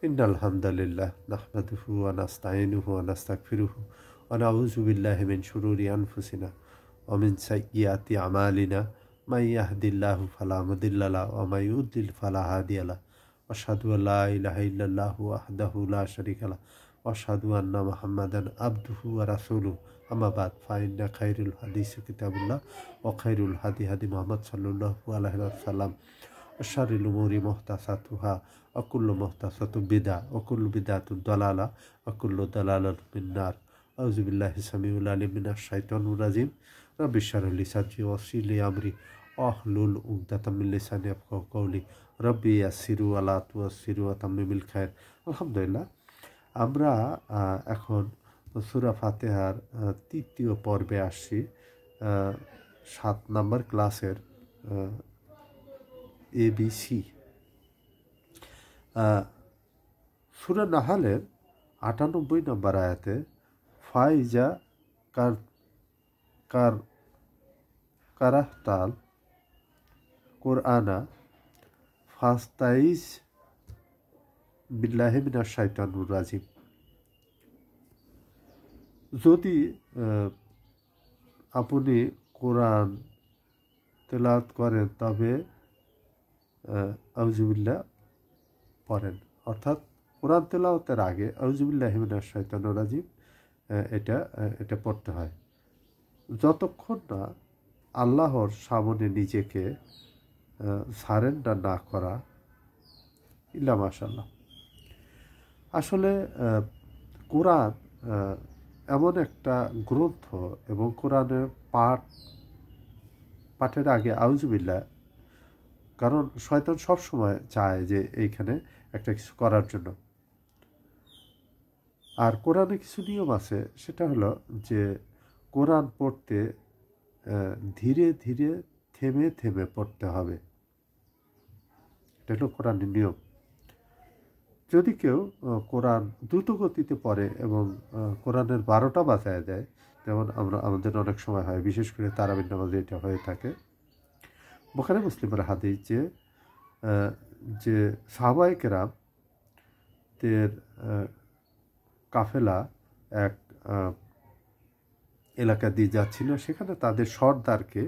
ইন্নাল হামদালিল্লাহ নাহমাদুহু ওয়া নাস্তাঈনুহু ওয়া নাস্তাগফিরুহু ওয়া নাউযু বিল্লাহি মিন শুরুরি আনফুসিনা ওয়া মিন সাইয়্যাতি আমালিনা মান ইয়াহদিল্লাহু ফালা মুদিল্লা লাহু ওয়া মান ইউদ্লিল ফালা হাদিয়া লাহু আশহাদু আল্লা ইলাহা ইল্লাল্লাহু ওয়াহদাহু লা শারীকা লাহু ওয়া আশহাদু আন্না মুহাম্মাদান আবদুহু ওয়া রাসূলুহু আম্মা বাদ ফাইন্না খায়রুল হাদিসি কিতাবুল্লাহ ওয়া খায়রুল হাদি হাদি মুহাম্মদ সাল্লাল্লাহু আলাইহি ওয়াসাল্লাম শারিল উমুরি মুহতাসাতুহা অকুল্লু মুহতাসাতু বিদা অকুল্লু বিদাতু দালালা অকুল্লু দালালাতু ফিন্নার আউযু বিল্লাহি সামিউল আলিম মিনাশ শাইতানির রাজিম রাব্বি ইশরাহ লি সাদরি ওয়াসসির লি আমরি ওয়াহলুল উকদাতাম মিন লিসানি ইয়াফকাহু কওলি রাব্বি ইয়াসসিরু ওয়া লা তুয়াসসিরু ওয়া তাম্মিমিল খায়র। আলহামদুলিল্লাহ, আমরা এখন সূরা ফাতিহার তৃতীয় পর্বে আসছি, 7 নম্বর ক্লাসের ABC। সূরা নাহালের 98 নম্বর আয়াতে ফাইজা কারাহতাল কোরআনা ফাস্তাইজ বিল্লাহি মিনাশ শাইতানির রাজিম। যদি আপনি কোরআন তেলাওয়াত করেন তবে আউযুবিল্লাহ পড়েন, অর্থাৎ কোরআন তেলাওয়াতের আগে আউযুবিল্লাহি মিনাশ শাইতানির রাজিম এটা পড়তে হয়, যতক্ষণ না আল্লাহর সামনে নিজেকে সারেন্ডার না করা। ইল্লা মাশাআল্লাহ। আসলে কোরআন এমন একটা গ্রন্থ এবং কোরআনের পাঠের আগে আউযুবিল্লাহ, কারণ শয়তান সবসময় চায় যে এইখানে একটা কিছু করার জন্য। আর কোরআনে কিছু নিয়ম আছে, সেটা হলো যে কোরআন পড়তে ধীরে ধীরে থেমে থেমে পড়তে হবে, এটা হলো কোরআনের নিয়ম। যদি কেউ কোরআন দ্রুত গতিতে পড়ে এবং কোরআনের 12টা বাজায় দেয়, যেমন আমাদের অনেক সময় হয়, বিশেষ করে তারাবির নামাজে এটা হয়ে থাকে। বুখারী মুসলিমের হাদিস যে সাহাবায়ে কেরামদের কাফেলা এক এলাকা দিয়ে যাচ্ছিল, সেখানে তাদের সর্দারকে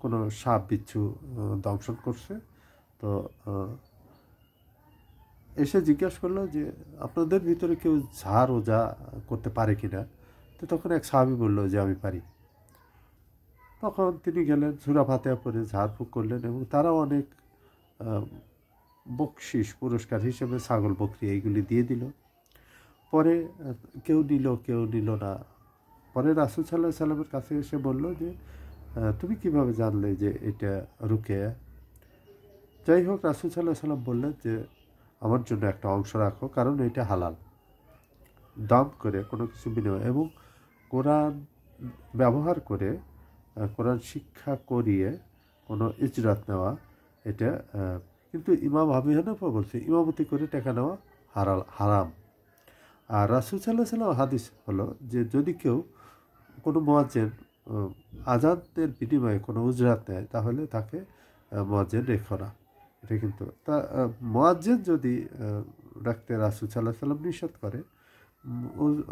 কোনো সাপ বিচ্ছু দংশন করছে। তো এসে জিজ্ঞাসা করলো যে আপনাদের ভিতরে কেউ ঝাড় ওজা করতে পারে কিনা। তো তখন এক সাহাবী বলল যে আমি পারি। তখন তিনি গেলেন, সূরা ফাতিহা পড়ে ঝাড়ফুঁক করলেন এবং তারাও অনেক বকশিশ পুরস্কার হিসেবে ছাগল বকরি এইগুলি দিয়ে দিল। পরে কেউ নিল না। পরে রাসূল সাল্লাল্লাহু আলাইহি সাল্লামের কাছে এসে বলল যে তুমি কিভাবে জানলে যে এটা রুকিয়া? যাই হোক, রাসূল সাল্লাল্লাহু আলাইহি সাল্লাম বললেন যে আমার জন্য একটা অংশ রাখো, কারণ এটা হালাল, দাম করে কোনো কিছু বিনিময় এবং কোরআন ব্যবহার করে কোরআন শিক্ষা করিয়ে কোনো ইজরাত নেওয়া এটা। কিন্তু ইমাম আবু হানিফা বলছে ইমামতি করে টাকা নেওয়া হারাম। আর রাসূল সাল্লাল্লাহু আলাইহি ওয়াসাল্লাম হাদিস হলো যে যদি কেউ কোনো মুয়াজ্জিন আযানের বিনিময়ে কোনো উজরাত নেয়, তাহলে তাকে মুয়াজ্জিন রেখো না। এটা কিন্তু তা মুয়াজ্জিন যদি রাখতে রাসূল সাল্লাল্লাহু আলাইহি ওয়াসাল্লাম নিষেধ করে,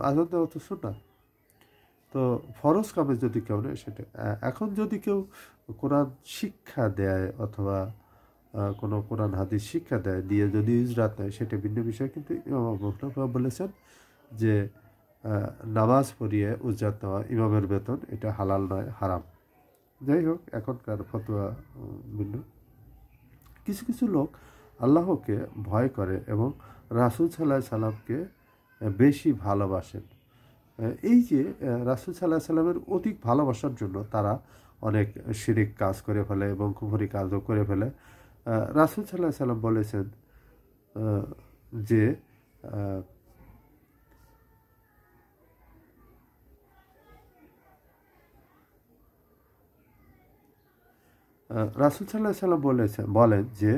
আযান দেওয়া তো সুন্নাত, তো ফরজ কামে যদি কেউ নেয় সেটা। এখন যদি কেউ কোরআন শিক্ষা দেয় অথবা কোনো কোরআন হাদিস শিক্ষা দেয় দিয়ে যদি ইজরাত নেয়, সেটা ভিন্ন বিষয়। কিন্তু ইমাম আবু হানিফা বলেছেন যে নামাজ পড়িয়ে উজরাত নেওয়া ইমামের বেতন, এটা হালাল নয়, হারাম। যাই হোক, এখনকার ফতোয়া ভিন্ন। কিছু কিছু লোক আল্লাহকে ভয় করে এবং রাসূল সাল্লাল্লাহু আলাইহি সাল্লামকে বেশি ভালোবাসেন। এই যে রাসূল সাল্লাল্লাহু আলাইহি সাল্লামের অধিক ভালোবাসার জন্য তারা অনেক শিরিক কাজ করে ফেলে এবং কুফরি কাজও করে ফেলে। রাসূল সাল্লাল্লাহু আলাইহি সাল্লাম বলেছেন যে রাসূল সাল্লাল্লাহু আলাইহি সাল্লাম বলেন যে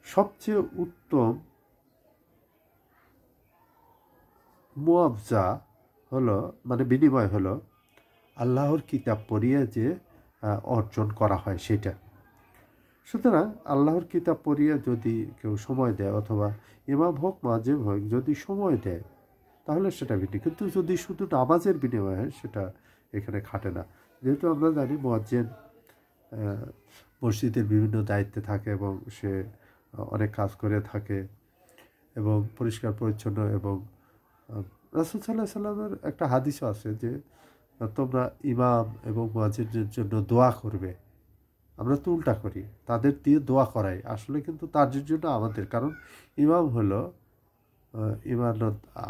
সবচেয়ে উত্তম মুআবজা হলো, মানে বিনিময় হলো আল্লাহর কিতাব পড়িয়ে যে অর্জন করা হয় সেটা। সুতরাং আল্লাহর কিতাব পড়িয়ে যদি কেউ সময় দেয়, অথবা ইমাম হোক মুয়াজ্জিন হোক যদি সময় দেয়, তাহলে সেটা ভিন্ন। কিন্তু যদি শুধু নামাজের বিনিময়ে হয়, সেটা এখানে খাটে না। যেহেতু আমরা জানি মুয়াজ্জিন মসজিদের বিভিন্ন দায়িত্বে থাকে এবং সে অনেক কাজ করে থাকে এবং পরিষ্কার পরিচ্ছন্ন, এবং রাসূল সাল্লাল্লাহু আলাইহি সাল্লামের একটা হাদিসও আছে যে তোমরা ইমাম এবং মুয়াজ্জিনের জন্য দোয়া করবে। আমরা তো উল্টা করি, তাদের দিয়ে দোয়া করাই, আসলে কিন্তু তাদের জন্য আমাদের। কারণ ইমাম হলো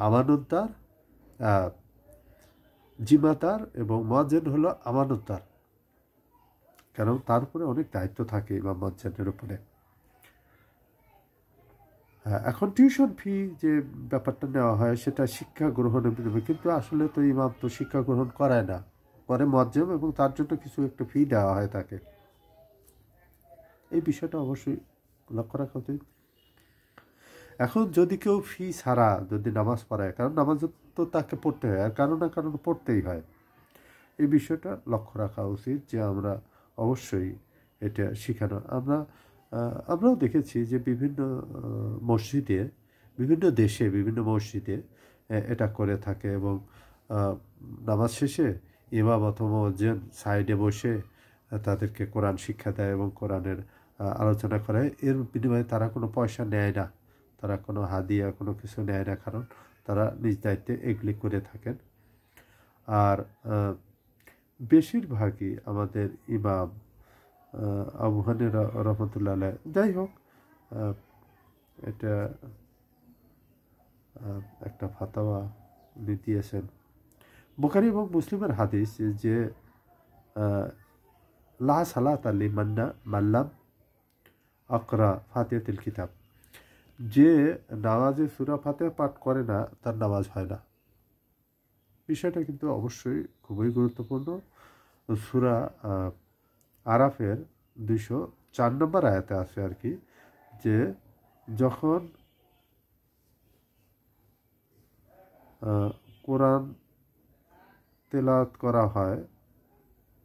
আমানতদার, জিম্মাদার, এবং মুয়াজ্জিন হলো আমানতদার, কারণ তার উপরে অনেক দায়িত্ব থাকে ইমাম মুয়াজ্জিনের উপরে। এখন টিউশন ফি যে ব্যাপারটা নেওয়া হয়, সেটা শিক্ষা গ্রহণের বিনিময়ে, কিন্তু আসলে তো ইমাম তো শিক্ষা গ্রহণ করায় না, করে মুয়াজ্জিন, এবং তার জন্য কিছু একটা ফি দেওয়া হয় তাকে। এই বিষয়টা অবশ্যই লক্ষ্য রাখা উচিত। এখন যদি কেউ ফি ছাড়া যদি নামাজ পড়ায়, কারণ নামাজ তো তাকে পড়তে হয়, আর কারো না কারণ পড়তেই হয়, এই বিষয়টা লক্ষ্য রাখা উচিত যে আমরা অবশ্যই এটা শেখানো। আমরাও দেখেছি যে বিভিন্ন মসজিদে, বিভিন্ন দেশে, বিভিন্ন মসজিদে এটা করে থাকে, এবং নামাজ শেষে ইমাম অথবা মুয়াজ্জিন সাইডে বসে তাদেরকে কোরআন শিক্ষা দেয় এবং কোরআনের আলোচনা করে। এর বিনিময়ে তারা কোনো পয়সা নেয় না, তারা কোনো হাদিয়া কোনো কিছু নেয় না, কারণ তারা নিজ দায়িত্বে এগুলি করে থাকেন। আর বেশিরভাগই আমাদের ইমাম আবু হানিফা রহমতুল্লাহ আলাইহ, যাই হোক, এটা একটা ফাতাওয়া উনি দিয়েছেন। বুখারী এবং মুসলিমের হাদিস যে লা সালাতা লিমান লাম আকরা ফাতিহাতুল কিতাব, যে নামাজে সূরা ফাতিহা পাঠ করে না তার নামাজ হয় না। বিষয়টা কিন্তু অবশ্যই খুবই গুরুত্বপূর্ণ। সূরা আরাফের 204 নম্বর আয়াতে আছে আর কি, যে যখন কোরআন তেলাওয়াত করা হয়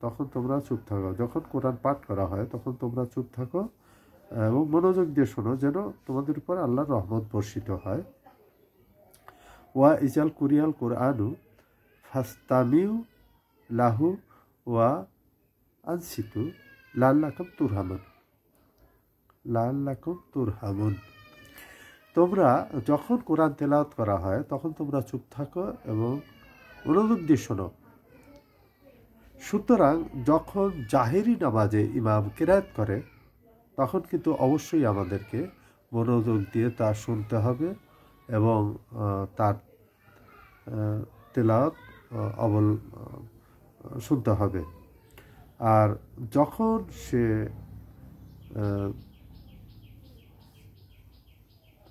তখন তোমরা চুপ থাকো, যখন কোরআন পাঠ করা হয় তখন তোমরা চুপ থাকো এবং মনোযোগ দিয়ে শোনো, যেন তোমাদের উপর আল্লাহর রহমত বর্ষিত হয়। ওয়া ইজাল কুরিয়াল কোরআনু ফাস্তামিউ লাহু ওয়া আনসিতু লাল্লাকুম তুরহামুন। তোমরা যখন কোরআন তেলাওয়াত করা হয় তখন তোমরা চুপ থাকো এবং মনোযোগ দিয়ে শোনো। সুতরাং যখন জাহেরি নামাজে ইমাম কিরাত করে তখন কিন্তু অবশ্যই আমাদেরকে মনোযোগ দিয়ে তা শুনতে হবে এবং তার তেলাওয়াত শুনতে হবে। আর যখন সে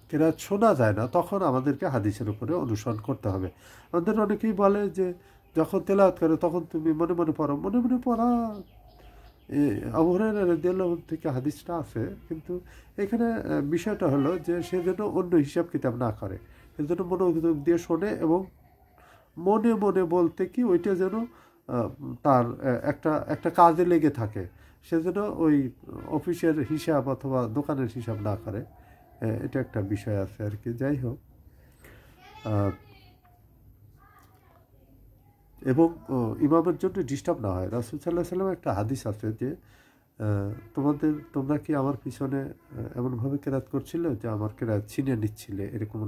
কেরাত শোনা যায় না, তখন আমাদেরকে হাদিসের উপরে অনুসরণ করতে হবে। আমাদের অনেকেই বলে যে যখন তেলাওয়াত করে তখন তুমি মনে মনে পড়ো, মনে মনে পড়া আবু হুরায়রা রাদিয়াল্লাহু আনহু থেকে হাদিসটা আছে, কিন্তু এখানে বিষয়টা হলো যে সে যেন অন্য হিসাব কিতাব না করে, সে যেন মনোযোগ দিয়ে শোনে এবং মনে মনে বলতে কি ওইটা যেন তার একটা কাজে লেগে থাকে, সে যেন ওই অফিসের হিসাব অথবা দোকানের হিসাব না করে। এটা একটা বিষয় আছে আর কি। যাই হোক, এবং ইমামের জন্য ডিস্টার্ব না হয়। রাসূল সাল্লাল্লাহু আলাইহি ওয়াসাল্লাম একটা হাদিস আছে যে তোমরা কি আমার পিছনে এমনভাবে কেরাত করছিলে যে আমার কেরাত ছিনিয়ে নিচ্ছিলে, এরকম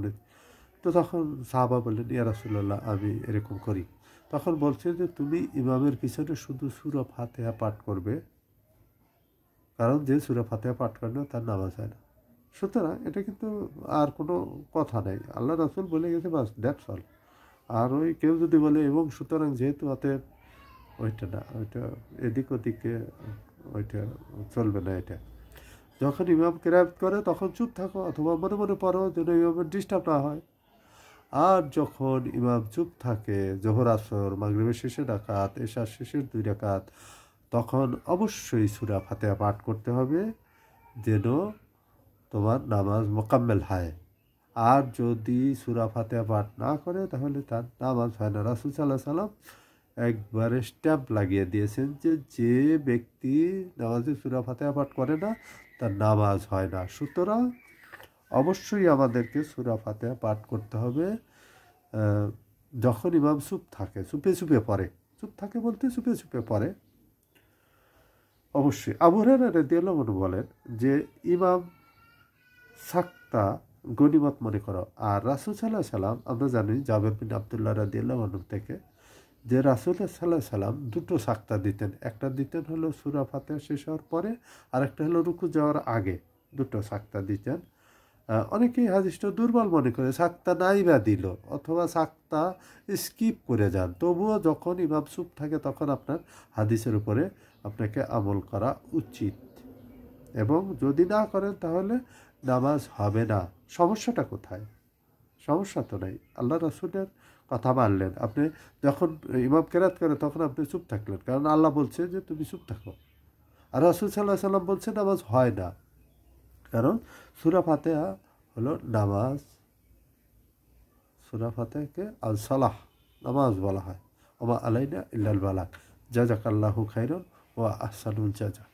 তো তখন সাহাবা বললেন, ইয়া রাসূলুল্লাহ, আমি এরকম করি। তখন বলছে যে তুমি ইমামের পিছনে শুধু সূরা ফাতিহা পাঠ করবে, কারণ যে সূরা ফাতিহা পাঠ করে না তার নামাজ হয় না। সুতরাং এটা কিন্তু আর কোনো কথা নেই, আল্লাহ রাসূল বলে গেছে, বাস, দ্যাটস অল। আর ওই কেউ যদি বলে এবং সুতরাং যেহেতু অতএব, ওইটা না, ওইটা এদিক ওদিকে ওইটা চলবে না। এটা যখন ইমাম কিরাত করে তখন চুপ থাকো অথবা মনে মনে পড়ো যেন ইমামের ডিস্টার্ব না হয়। আর যখন ইমাম চুপ থাকে, জোহর আসর মাগরিবের শেষে রাকাত, এশার শেষের 2 রাকাত, তখন অবশ্যই সূরা ফাতিহা পাঠ করতে হবে যেন তোমার নামাজ মোকাম্মেল হয়। আর যদি সূরা ফাতিহা পাঠ না করে তাহলে তার নামাজ হয় না। রাসূল সাল্লাল্লাহু আলাইহি ওয়াসাল্লাম একবারে স্ট্যাম্প লাগিয়ে দিয়েছেন যে যে ব্যক্তি নামাজে সূরা ফাতিহা পাঠ করে না তার নামাজ হয় না। সুতরাং অবশ্যই আমাদেরকে সূরা ফাতিহা পাঠ করতে হবে যখন ইমাম চুপ থাকে, চুপে চুপে পড়ে। চুপ থাকে বলতে চুপে চুপে পড়ে। অবশ্যই আবু হুরায়রা রাদিয়াল্লাহু আনহু বলেন যে ইমাম সাক্তা গনিমত মনে করো। আর রাসূল সাল্লাল্লাহু আলাইহি সাল্লাম, আমরা জানি জাবের বিন আব্দুল্লাহ রাদিয়াল্লাহু আনহু থেকে, যে রাসূল সাল্লাল্লাহু আলাইহি সাল্লাম দুটো সাক্তা দিতেন। একটা দিতেন হলো সূরা ফাতিহা শেষ হওয়ার পরে, আর একটা হলো রুকু যাওয়ার আগে। দুটো সাক্তা দিতেন। অনেকেই হাদিসটা দুর্বল মনে করে, সাক্তা নাই বা দিল অথবা সাক্তা স্কিপ করে যান, তবুও যখন ইমাম চুপ থাকে তখন আপনার হাদিসের উপরে আপনাকে আমল করা উচিত। এবং যদি না করেন তাহলে নামাজ হবে না। সমস্যাটা কোথায়? সমস্যা তো নাই, আল্লাহ রাসূলের কথা মানলেন। আপনি যখন ইমাম কেরাত করে তখন আপনি চুপ থাকলেন, কারণ আল্লাহ বলছে যে তুমি চুপ থাকো। আর রাসূল সাল্লাল্লাহু আলাইহি সাল্লাম বলছে নামাজ হয় না, কারণ সূরা ফাতিহা হলো নামাজ। সূরা ফাতিহাকে আল সালাহ, নামাজ বলা হয়। ওমা আলাইনা ইল্লাল বালাগ। জাযাকাল্লাহু খাইরান ওয়া আহসানুল জাযা।